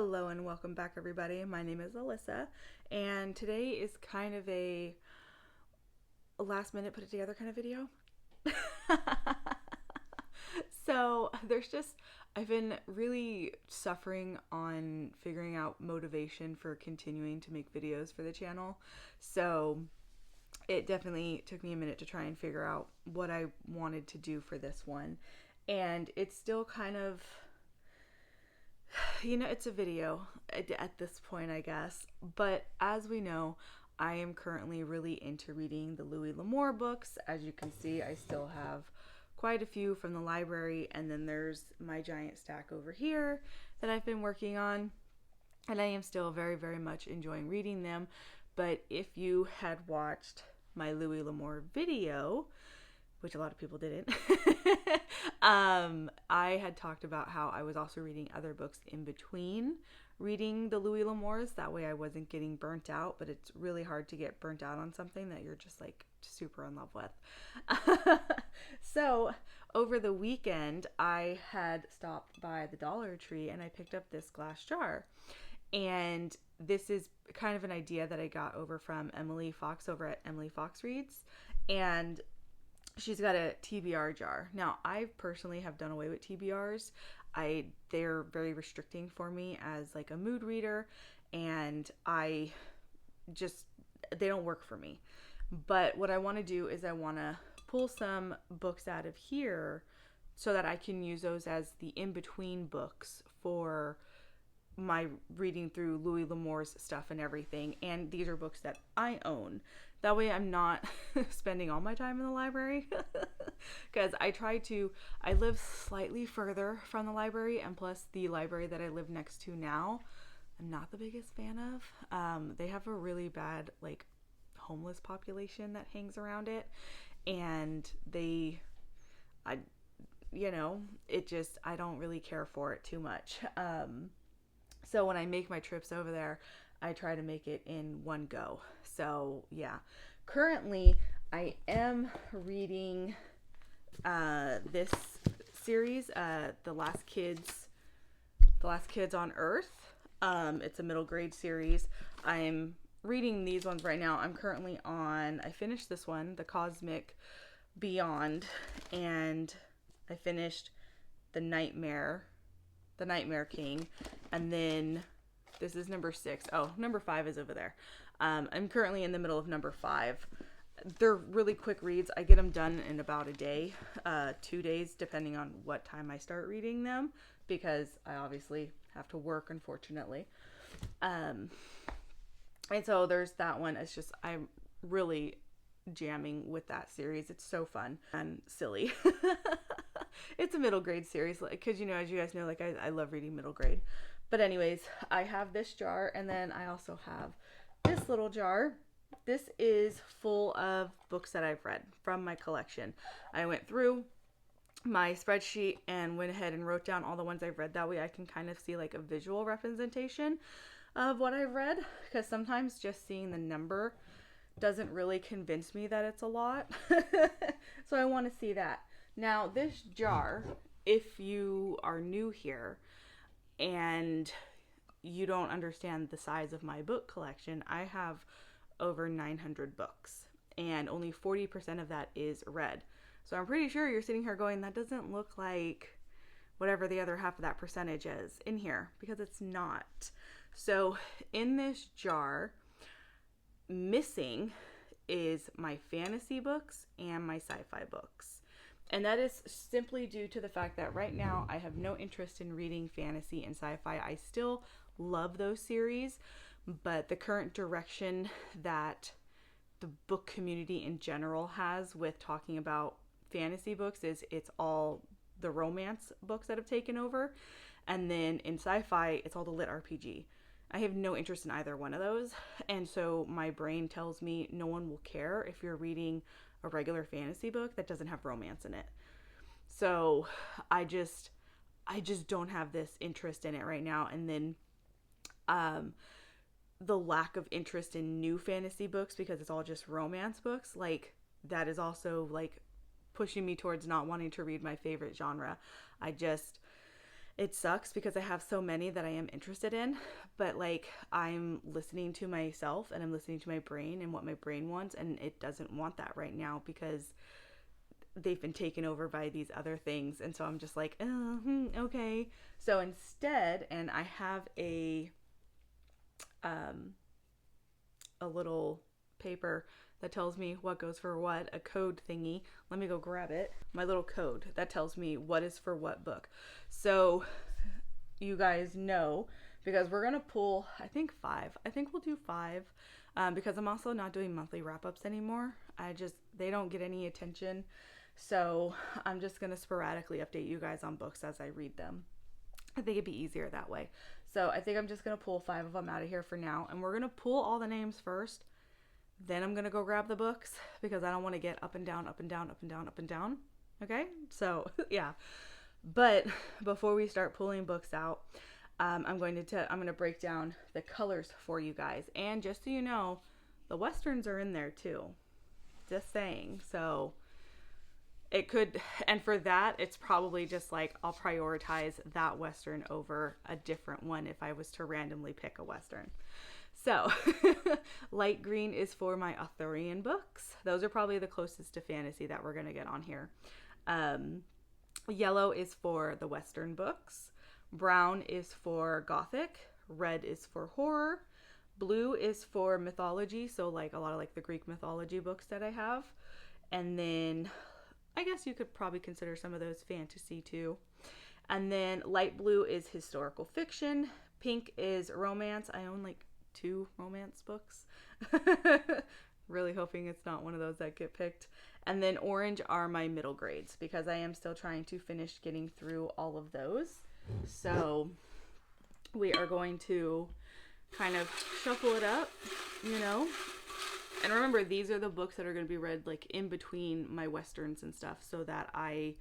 Hello and welcome back, everybody. My name is Alyssa, and today is kind of a last minute put it together kind of video. So I've been really suffering on figuring out motivation for continuing to make videos for the channel. So it definitely took me a minute to try and figure out what I wanted to do for this one. And it's still kind of, it's a video at this point, I guess. But as we know, I am currently really into reading the Louis L'Amour books. As you can see, I still have quite a few from the library, and then there's my giant stack over here that I've been working on, and I am still very, very much enjoying reading them. But if you had watched my Louis L'Amour video, which a lot of people didn't, I had talked about how I was also reading other books in between reading the Louis L'Amours. That way I wasn't getting burnt out, but it's really hard to get burnt out on something that you're just like super in love with. So over the weekend, I had stopped by the Dollar Tree and I picked up this glass jar. And this is kind of an idea that I got over from Emily Fox over at Emily Fox Reads. And she's got a TBR jar. Now, I personally have done away with TBRs. They're very restricting for me as like a mood reader, and they don't work for me. But what I want to do is I want to pull some books out of here so that I can use those as the in-between books for my reading through Louis L'Amour's stuff and everything. And these are books that I own. That way I'm not spending all my time in the library, because I live slightly further from the library, and plus the library that I live next to now, I'm not the biggest fan of. They have a really bad like homeless population that hangs around it, and I don't really care for it too much. So when I make my trips over there, I try to make it in one go. So yeah, currently I am reading this series, The Last Kids on Earth. It's a middle grade series. I'm reading these ones right now. I finished this one, The Cosmic Beyond, and I finished The Nightmare King, and then this is number 6. Oh, number 5 is over there. I'm currently in the middle of number 5. They're really quick reads. I get them done in about a day, 2 days, depending on what time I start reading them, because I obviously have to work, unfortunately. And so there's that one. I'm really jamming with that series. It's so fun and silly. It's a middle grade series, because as you guys know, I love reading middle grade. But anyways, I have this jar, and then I also have this little jar. This is full of books that I've read from my collection. I went through my spreadsheet and went ahead and wrote down all the ones I've read. That way I can kind of see like a visual representation of what I've read, because sometimes just seeing the number doesn't really convince me that it's a lot. So I want to see that. Now, this jar, if you are new here and you don't understand the size of my book collection, I have over 900 books, and only 40% of that is read. So I'm pretty sure you're sitting here going, that doesn't look like whatever the other half of that percentage is in here, because it's not. So in this jar, missing is my fantasy books and my sci-fi books. And that is simply due to the fact that right now I have no interest in reading fantasy and sci-fi. I still love those series, but the current direction that the book community in general has with talking about fantasy books is it's all the romance books that have taken over. And then in sci-fi, it's all the lit RPG. I have no interest in either one of those. And so my brain tells me no one will care if you're reading a regular fantasy book that doesn't have romance in it. So I just don't have this interest in it right now. And then the lack of interest in new fantasy books, because it's all just romance books, like that is also like pushing me towards not wanting to read my favorite genre. it sucks because I have so many that I am interested in, but like I'm listening to myself and I'm listening to my brain and what my brain wants, and it doesn't want that right now because they've been taken over by these other things. And so I'm just like, okay. So instead, and I have a little paper that tells me what goes for what, a code thingy. Let me go grab it. My little code that tells me what is for what book. So you guys know, because we're going to pull, I think 5. I think we'll do 5 because I'm also not doing monthly wrap-ups anymore. They don't get any attention. So I'm just going to sporadically update you guys on books as I read them. I think it'd be easier that way. So I think I'm just going to pull 5 of them out of here for now. And we're going to pull all the names first. Then I'm going to go grab the books because I don't want to get up and down, up and down, up and down, up and down. Okay? So, yeah. But before we start pulling books out, I'm going to break down the colors for you guys. And just so you know, the Westerns are in there too. Just saying. So it could, and for that, it's probably just like I'll prioritize that Western over a different one if I was to randomly pick a Western. So, light green is for my Arthurian books. Those are probably the closest to fantasy that we're going to get on here. Yellow is for the Western books. Brown is for Gothic. Red is for horror. Blue is for mythology, so like a lot of like the Greek mythology books that I have. And then I guess you could probably consider some of those fantasy too. And then light blue is historical fiction. Pink is romance. I own like 2 romance books. Really hoping it's not one of those that get picked. And then orange are my middle grades because I am still trying to finish getting through all of those. So we are going to kind of shuffle it up, you know. And remember, these are the books that are going to be read like in between my Westerns and stuff so that I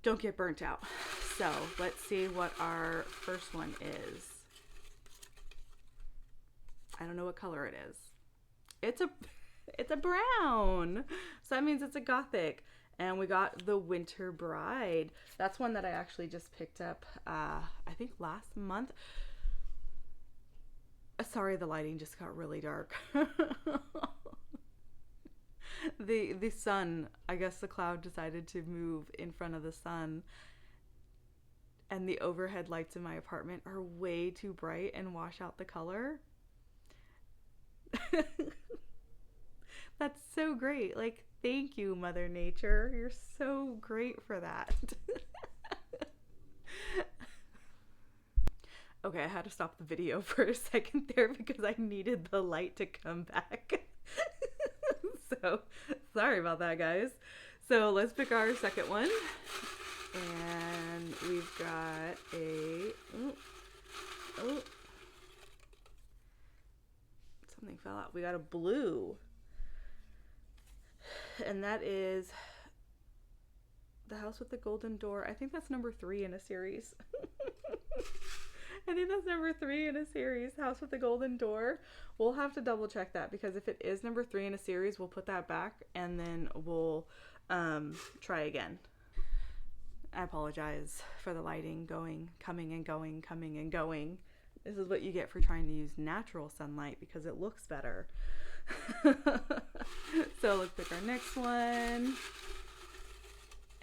don't get burnt out. So let's see what our first one is. I don't know what color it is. It's a brown. So that means it's a Gothic. And we got The Winter Bride. That's one that I actually just picked up, I think last month. Sorry, the lighting just got really dark. The sun, I guess the cloud decided to move in front of the sun. And the overhead lights in my apartment are way too bright and wash out the color. That's so great. Like, thank you, Mother Nature. You're so great for that. Okay, I had to stop the video for a second there because I needed the light to come back. So, sorry about that, guys. So, let's pick our second one. And we've got something fell out. We got a blue. And that is The House with the Golden Door. I think that's number 3 in a series. I think that's number 3 in a series, House with the Golden Door. We'll have to double check that because if it is number 3 in a series, we'll put that back and then we'll try again. I apologize for the lighting coming and going. This is what you get for trying to use natural sunlight because it looks better. So let's pick our next one.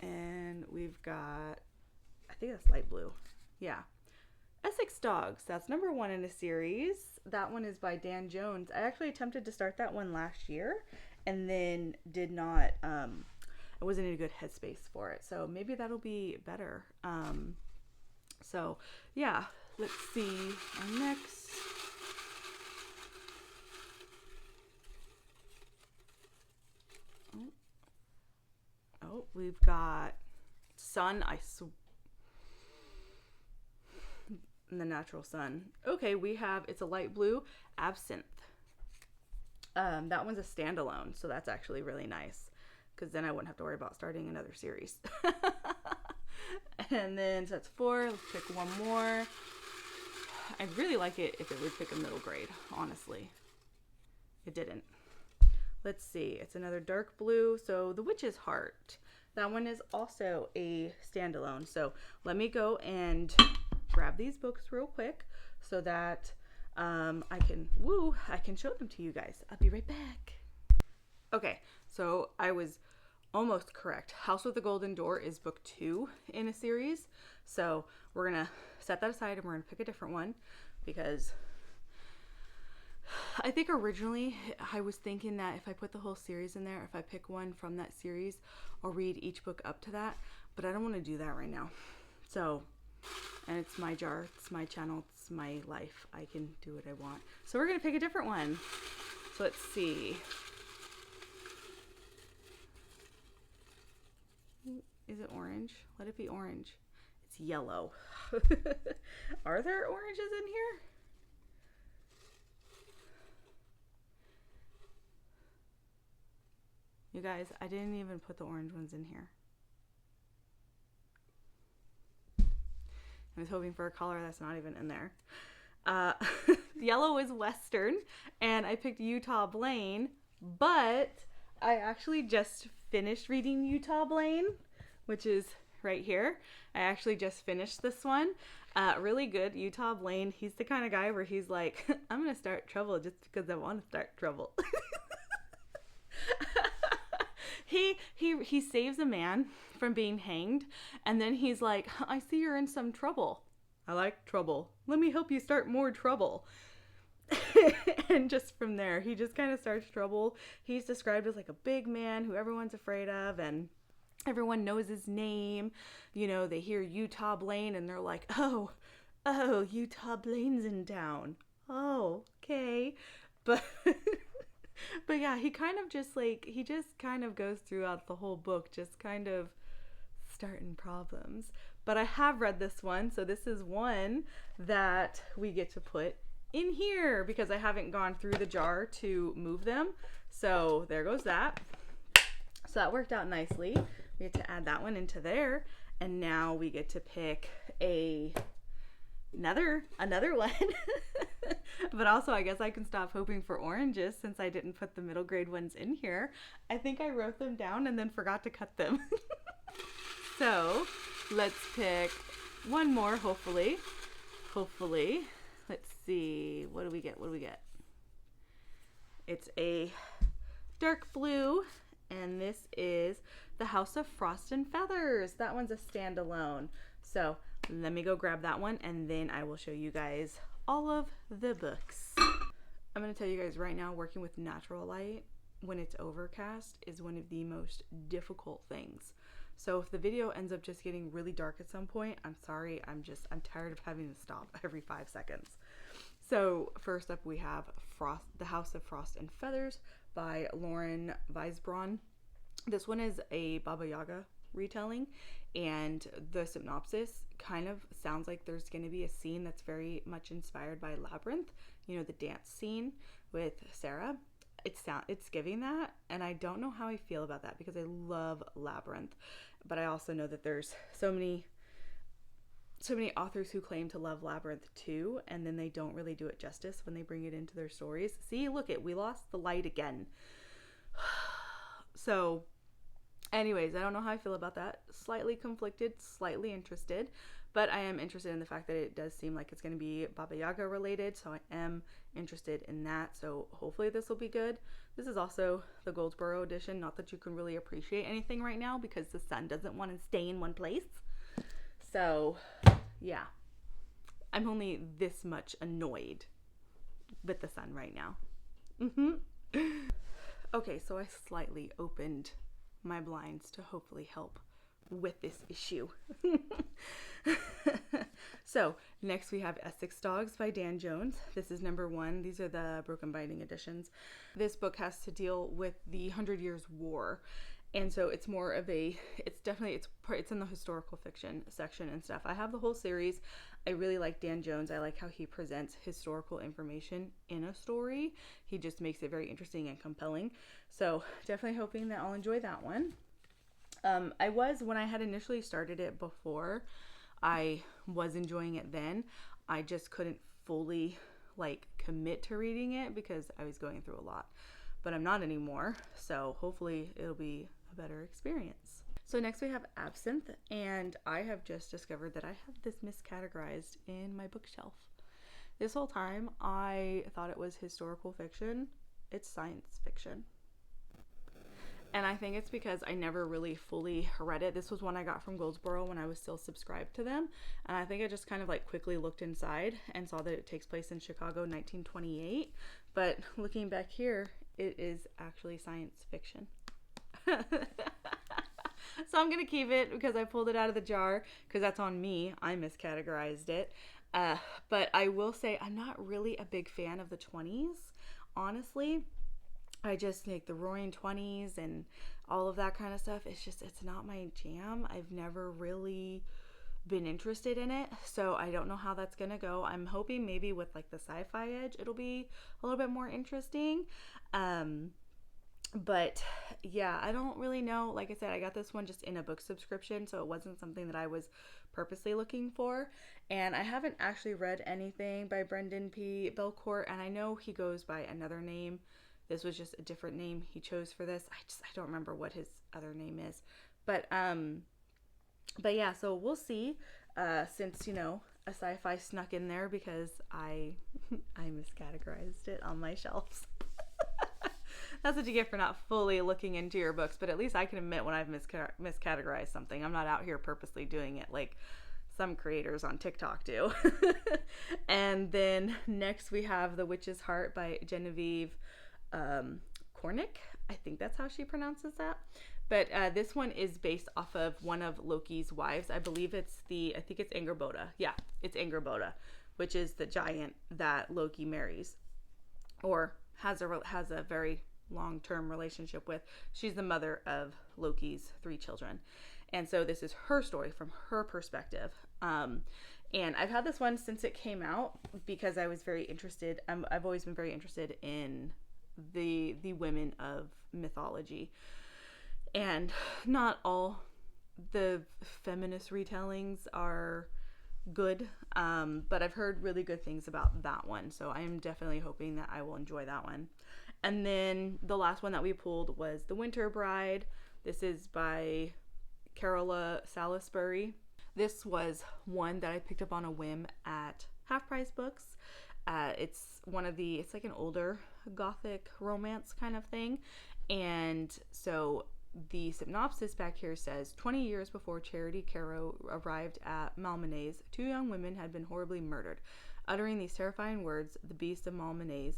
And we've got, I think that's light blue. Yeah. Essex Dogs. That's number 1 in a series. That one is by Dan Jones. I actually attempted to start that one last year and then did not, I wasn't in a good headspace for it. So maybe that'll be better. So yeah, let's see our next. Oh, we've got Sun. The Natural Sun. Okay, we have, it's a light blue, Absinthe. That one's a standalone, so that's actually really nice because then I wouldn't have to worry about starting another series. And then so that's 4. Let's pick one more. I'd really like it if it would pick a middle grade, honestly. It didn't. Let's see. It's another dark blue. So The Witch's Heart. That one is also a standalone. So let me go and grab these books real quick so that I can show them to you guys. I'll be right back. Okay, so I was almost correct. House with the Golden Door is book 2 in a series. So we're gonna set that aside and we're gonna pick a different one, because I think originally I was thinking that if I put the whole series in there, if I pick one from that series, I'll read each book up to that, but I don't want to do that right now. So, and it's my jar, it's my channel, it's my life. I can do what I want. So we're going to pick a different one. So let's see. Is it orange? Let it be orange. It's yellow. Are there oranges in here? You guys, I didn't even put the orange ones in here. I was hoping for a color that's not even in there. Yellow is Western, and I picked Utah Blaine, but I actually just finished reading Utah Blaine, which is right here. I actually just finished this one. Really good. Utah Blaine, he's the kind of guy where he's like, I'm going to start trouble just because I want to start trouble. He saves a man from being hanged, and then he's like, I see you're in some trouble. I like trouble. Let me help you start more trouble. And just from there, he just kind of starts trouble. He's described as like a big man who everyone's afraid of, and everyone knows his name. You know, they hear Utah Blaine and they're like, oh, Utah Blaine's in town. Oh, okay. But yeah, he kind of goes throughout the whole book just kind of starting problems. But I have read this one, so this is one that we get to put in here because I haven't gone through the jar to move them. So there goes that. So that worked out nicely. We get to add that one into there, and now we get to pick another one. But also, I guess I can stop hoping for oranges since I didn't put the middle grade ones in here. I think I wrote them down and then forgot to cut them. So let's pick one more, hopefully. Let's see, what do we get? It's a dark blue, and this is the House of Frost and Feathers. That one's a standalone. So let me go grab that one, and then I will show you guys all of the books. I'm going to tell you guys right now, working with natural light when it's overcast is one of the most difficult things. So if the video ends up just getting really dark at some point, I'm sorry, I'm tired of having to stop every 5 seconds. So first up we have The House of Frost and Feathers by Lauren Weisbrunn. This one is a Baba Yaga retelling, and the synopsis kind of sounds like there's going to be a scene that's very much inspired by Labyrinth, you know, the dance scene with Sarah. It's giving that, and I don't know how I feel about that because I love Labyrinth, but I also know that there's so many authors who claim to love Labyrinth too, and then they don't really do it justice when they bring it into their stories. See, look we lost the light again. So anyways, I don't know how I feel about that. Slightly conflicted, slightly interested, but I am interested in the fact that it does seem like it's going to be Baba Yaga related, so I am interested in that. So hopefully this will be good. This is also the Goldsboro edition. Not that you can really appreciate anything right now because the sun doesn't want to stay in one place. So yeah, I'm only this much annoyed with the sun right now. Okay, so I slightly opened my blinds to hopefully help with this issue. So next we have Essex Dogs by Dan Jones. This is number 1. These are the broken binding editions. This book has to deal with the 100 Years' War, and so it's more of it's in the historical fiction section and stuff. I have the whole series. I really like Dan Jones. I like how he presents historical information in a story. He just makes it very interesting and compelling. So definitely hoping that I'll enjoy that one. When I had initially started it before, I was enjoying it then. I just couldn't fully commit to reading it because I was going through a lot, but I'm not anymore. So hopefully it'll be a better experience. So next we have Absinthe, and I have just discovered that I have this miscategorized in my bookshelf. This whole time I thought it was historical fiction. It's science fiction. And I think it's because I never really fully read it. This was one I got from Goldsboro when I was still subscribed to them. And I think I just kind of like quickly looked inside and saw that it takes place in Chicago 1928. But looking back here, it is actually science fiction. So I'm going to keep it because I pulled it out of the jar because that's on me. I miscategorized it. But I will say I'm not really a big fan of the 20s, honestly. I just like the Roaring 20s and all of that kind of stuff. It's not my jam. I've never really been interested in it. So I don't know how that's going to go. I'm hoping maybe with like the sci-fi edge, it'll be a little bit more interesting. But yeah, I don't really know. Like I said, I got this one just in a book subscription, so it wasn't something that I was purposely looking for. And I haven't actually read anything by Brendan P. Belcourt, and I know he goes by another name. This was just a different name he chose for this. I don't remember what his other name is. But yeah, so we'll see. Since, you know, a sci-fi snuck in there because I miscategorized it on my shelves. That's what you get for not fully looking into your books, but at least I can admit when I've miscategorized something. I'm not out here purposely doing it like some creators on TikTok do. And then next we have The Witch's Heart by Genevieve Cornick. I think that's how she pronounces that. But this one is based off of one of Loki's wives. I think it's Angrboda. Yeah, it's Angrboda, which is the giant that Loki marries or has a very long-term relationship with. She's the mother of Loki's 3 children. And so this is her story from her perspective. And I've had this one since it came out because I was very interested. I've always been very interested in the women of mythology. And not all the feminist retellings are good, but I've heard really good things about that one. So I am definitely hoping that I will enjoy that one. And then the last one that we pulled was The Winter Bride. This is by Carola Salisbury. This was one that I picked up on a whim at Half Price Books. It's like an older gothic romance kind of thing. And so the synopsis back here says, 20 years before Charity Caro arrived at Malmenaise, 2 young women had been horribly murdered. Uttering these terrifying words, the beast of Malmenaise,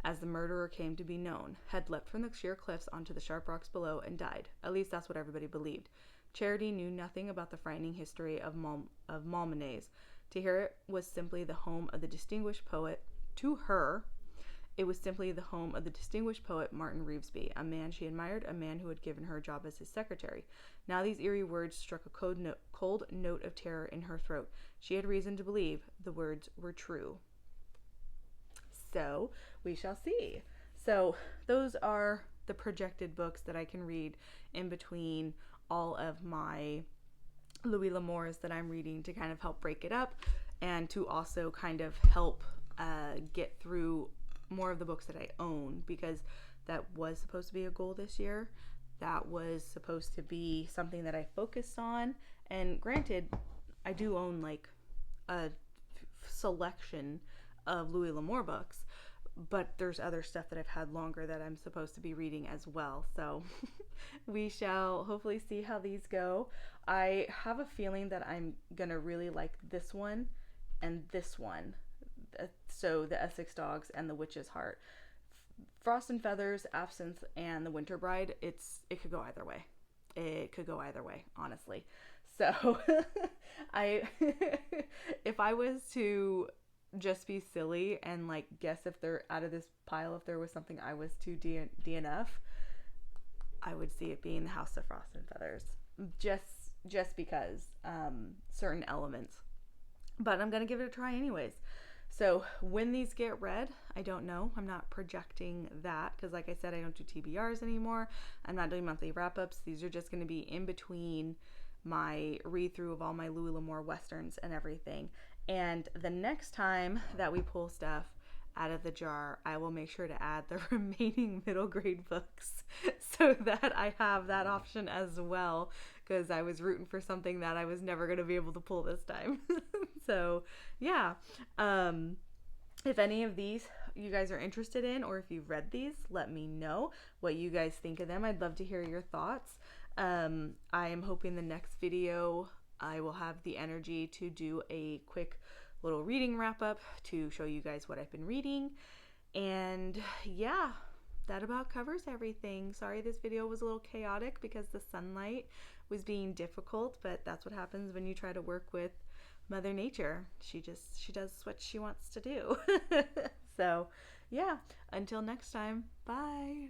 as the murderer came to be known, had leapt from the sheer cliffs onto the sharp rocks below and died. At least that's what everybody believed. Charity knew nothing about the frightening history of Malmenaise. To her, it was simply the home of the distinguished poet. To her, it was simply the home of the distinguished poet Martin Reevesby, a man she admired, a man who had given her a job as his secretary. Now these eerie words struck a cold note of terror in her throat. She had reason to believe the words were true. So, we shall see. So, those are the projected books that I can read in between all of my Louis L'Amour's that I'm reading to kind of help break it up and to also kind of help get through more of the books that I own, because that was supposed to be a goal this year. That was supposed to be something that I focused on. And granted, I do own like a selection of Louis L'Amour books, but there's other stuff that I've had longer that I'm supposed to be reading as well. So we shall hopefully see how these go. I have a feeling that I'm gonna really like this one and this one. So the Essex Dogs and the Witch's Heart. Frost and Feathers, Absinthe, and the Winter Bride, it could go either way. It could go either way, honestly. So if I was to just be silly and like guess if they're out of this pile, if there was something I was to DNF, I would see it being the House of Frost and Feathers. Just because certain elements. But I'm gonna give it a try anyways. So when these get read, I don't know. I'm not projecting that because like I said, I don't do TBRs anymore. I'm not doing monthly wrap-ups. These are just going to be in between my read-through of all my Louis L'Amour Westerns and everything. And the next time that we pull stuff, out of the jar, I will make sure to add the remaining middle grade books so that I have that option as well, because I was rooting for something that I was never going to be able to pull this time. So yeah, if any of these you guys are interested in, or if you've read these, let me know what you guys think of them. I'd love to hear your thoughts. I am hoping the next video I will have the energy to do a quick little reading wrap up to show you guys what I've been reading. And yeah, that about covers everything. Sorry this video was a little chaotic because the sunlight was being difficult, but that's what happens when you try to work with Mother Nature. She does what she wants to do. So yeah, until next time, bye.